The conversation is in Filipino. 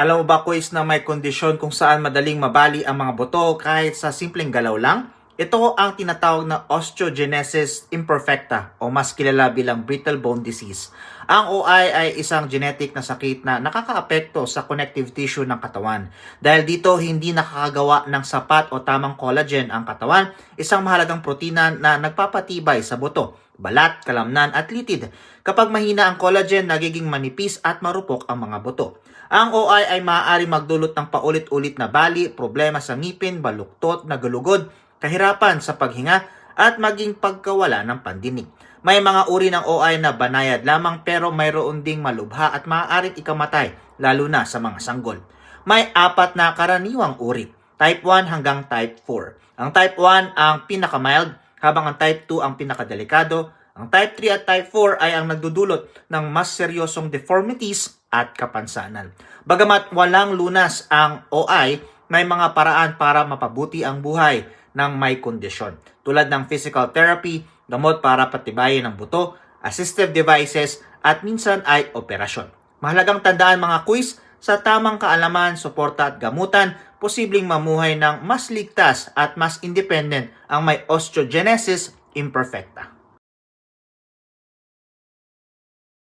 Alam mo ba, quiz, na may kondisyon kung saan madaling mabali ang mga buto kahit sa simpleng galaw lang? Ito ang tinatawag na osteogenesis imperfecta o mas kilala bilang brittle bone disease. Ang OI ay isang genetic na sakit na nakakaapekto sa connective tissue ng katawan. Dahil dito hindi nakakagawa ng sapat o tamang collagen ang katawan, isang mahalagang protina na nagpapatibay sa buto, balat, kalamnan at litid. Kapag mahina ang collagen, nagiging manipis at marupok ang mga buto. Ang OI ay maaari magdulot ng paulit-ulit na bali, problema sa ngipin, baluktot, nagulugod, kahirapan sa paghinga, at maging pagkawala ng pandinig. May mga uri ng OI na banayad lamang pero mayroon ding malubha at maaaring ikamatay, lalo na sa mga sanggol. May 4 na karaniwang uri, type 1 hanggang type 4. Ang type 1 ang pinakamild, habang ang type 2 ang pinakadelikado. Ang type 3 at type 4 ay ang nagdudulot ng mas seryosong deformities at kapansanan. Bagamat walang lunas ang OI, may mga paraan para mapabuti ang buhay ng may kondisyon, tulad ng physical therapy, gamot para patibayin ang buto, assistive devices, at minsan ay operasyon. Mahalagang tandaan, mga quiz, sa tamang kaalaman, suporta at gamutan, posibleng mamuhay ng mas ligtas at mas independent ang may osteogenesis imperfecta.